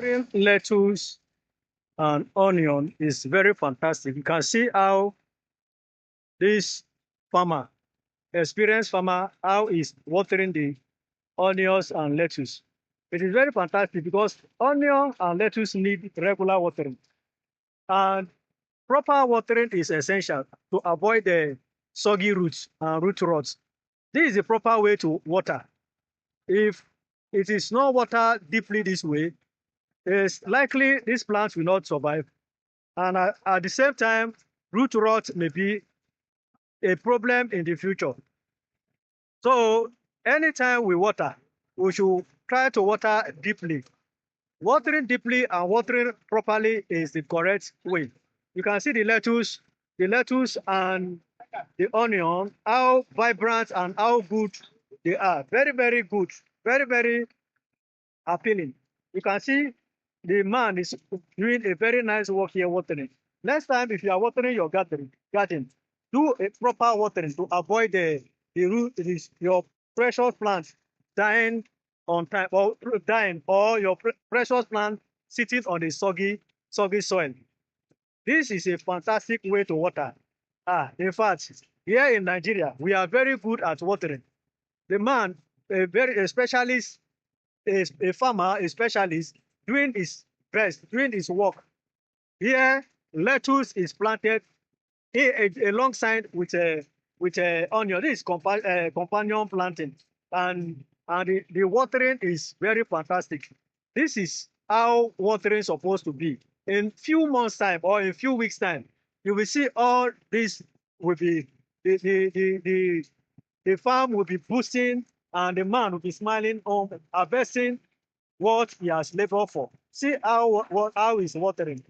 Green lettuce and onion is very fantastic. You can see how this farmer, experienced farmer, how he's watering the onions and lettuce. It is very fantastic because onion and lettuce need regular watering. And proper watering is essential to avoid the soggy roots and root rots. This is the proper way to water. If it is not watered deeply this way, it's likely these plants will not survive. And at the same time, root rot may be a problem in the future. So anytime we water, we should try to water deeply. Watering deeply and watering properly is the correct way. You can see the lettuce and the onion, how vibrant and how good they are. Very, very good. Very, very appealing. You can see the man is doing a very nice work here watering. Next time, if you are watering your garden, do a proper watering to avoid the root, your precious plants dying on time or dying, or your precious plant sitting on a soggy soil. This is a fantastic way to water. In fact, here in Nigeria, we are very good at watering. The man, a specialist, a farmer, a specialist, doing his best, doing his work. Here, lettuce is planted alongside with a onion. This is companion planting, and the watering is very fantastic. This is how watering is supposed to be. In few months time or in few weeks time, you will see all this will be the farm will be boosting and the man will be smiling on harvesting what he has labored for. See how he's watering.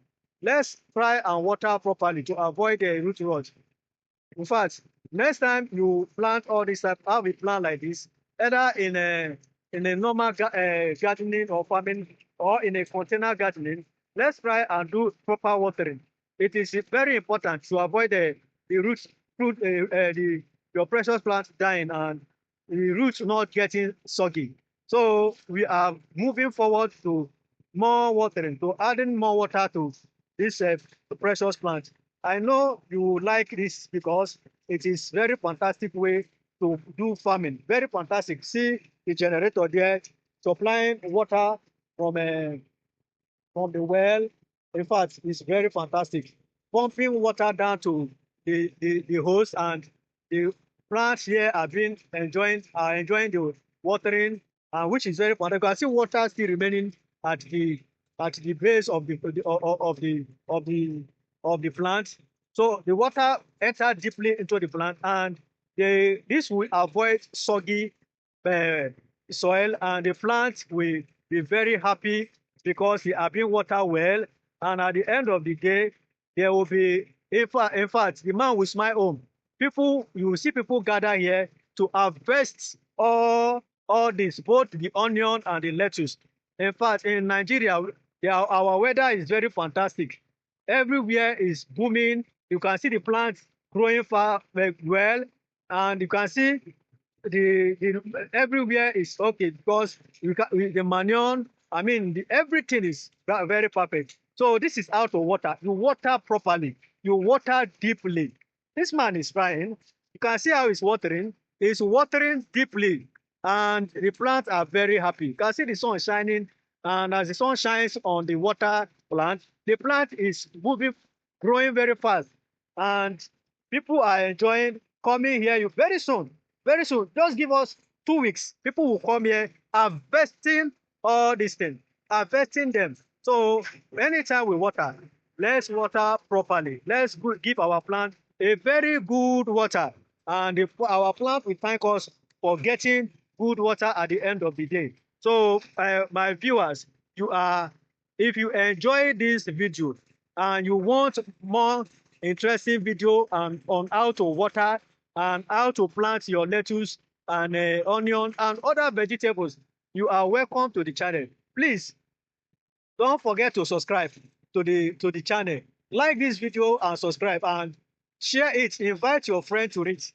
Let's try and water properly to avoid the root rot. In fact, next time you plant all this stuff, how we plant like this, either in a normal gardening or farming or in a container gardening, let's try and do proper watering. It is very important to avoid the roots, your precious plants dying and the roots not getting soggy. So we are moving forward to more watering, to adding more water to this precious plant. I know you like this because it is very fantastic way to do farming. Very fantastic. See the generator there supplying water from from the well. In fact, it's very fantastic. Pumping water down to the hose, and the plants here are enjoying the watering, which is very fantastic. You can see water still remaining at the base of the plant. So the water enter deeply into the plant, and this will avoid soggy uh, soil, and the plant will be very happy because they are being watered well. And at the end of the day, there will be, in fact, the man will smile home. You will see people gather here to harvest all this, both the onion and the lettuce. In fact, in Nigeria, our weather is very fantastic. Everywhere is booming. You can see the plants growing far well, and you can see everywhere is okay because the manure, I mean, everything is very perfect. So this is how to water. You water properly. You water deeply. This man is trying. You can see how he's watering. He's watering deeply, and the plants are very happy. You can see the sun shining, and as the sun shines on the water plant, the plant is moving, growing very fast, and people are enjoying coming here. You very soon, very soon. Just give us 2 weeks. People will come here harvesting all these things, harvesting them. So anytime we water, let's water properly. Let's give our plant a very good water, and our plant will thank us for getting good water at the end of the day. So my viewers, if you enjoy this video and you want more interesting video on how to water and how to plant your lettuce and onion and other vegetables, you are welcome to the channel. Please don't forget to subscribe to the channel. Like this video and subscribe, and share it. Invite your friend to it,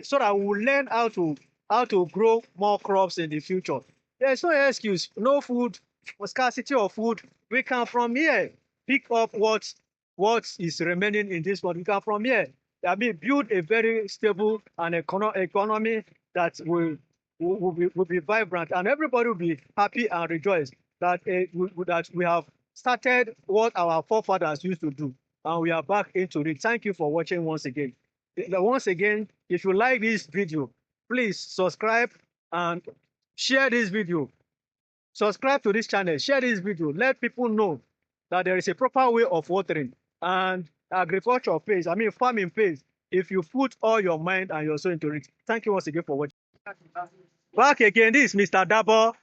so that we will learn how to grow more crops in the future. There's no excuse. No food scarcity of food, we can from here pick up what is remaining in this world. We can from here, I mean, build a very stable and economy that will be vibrant, and everybody will be happy and rejoice that that we have started what our forefathers used to do, and we are back into it. Thank you for watching once again. Once again, if you like this video, please subscribe and share this video. Subscribe to this channel, share this video, let people know that there is a proper way of watering, and agriculture pays, I mean farming pays, if you put all your mind and your soul into it. Thank you once again for watching. Back again, this is Mr. Dabo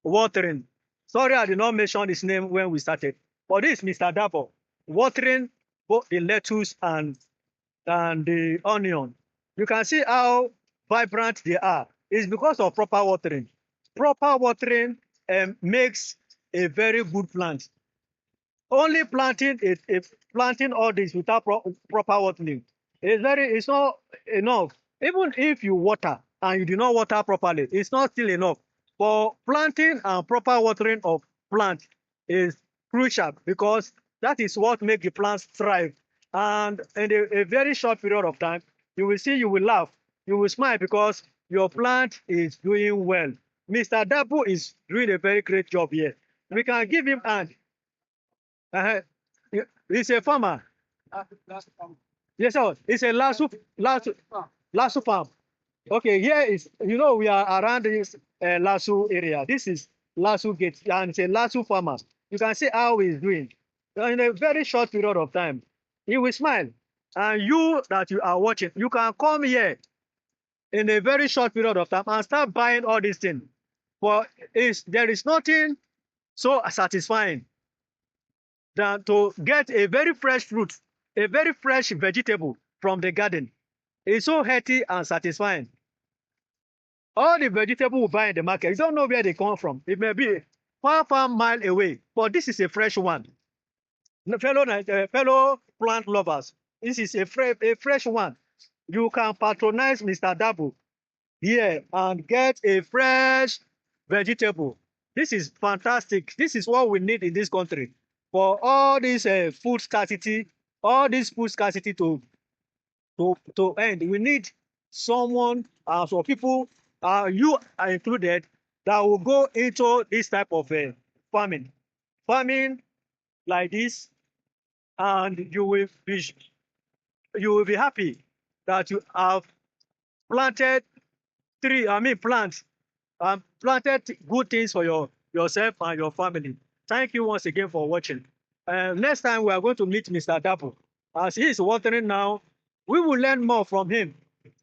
watering. Sorry, I did not mention his name when we started, but this is Mr. Dabo watering both the lettuce and the onion. You can see how vibrant they are. It's because of proper watering. Proper watering makes a very good plant. Only planting all this without proper watering it's not enough. Even if you water and you do not water properly, it's not still enough. But planting and proper watering of plant is crucial, because that is what makes the plants thrive. And in a very short period of time, you will see, you will laugh, you will smile, because your plant is doing well. Mr. Dabu is doing a very great job here. We can give him hand. Uh, he's a farmer. Yes, sir. It's a lasso farm. Okay, here is, we are around this lasso area. This is lasso gate, and it's a lasso farmer. You can see how he's doing. In a very short period of time, he will smile. And you that you are watching, you can come here in a very short period of time and start buying all these things. For there is nothing so satisfying than to get a very fresh fruit, a very fresh vegetable from the garden. It's so healthy and satisfying. All the vegetable we buy in the market, you don't know where they come from. It may be far mile away, but this is a fresh one. Fellow plant lovers, this is a fresh one. You can patronize Mr. Dabu here and get a fresh vegetable. This is fantastic. This is what we need in this country for all this food scarcity, to end. We need someone, so people, you are included, that will go into this type of farming like this, and you will be happy that you have planted plants, planted good things for yourself and your family. Thank you once again for watching. Next time we are going to meet Mr. Dapo. As he is watering now, we will learn more from him.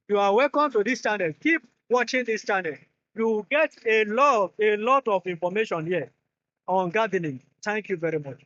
You are welcome to this channel. Keep watching this channel. You will get a lot of information here on gardening. Thank you very much.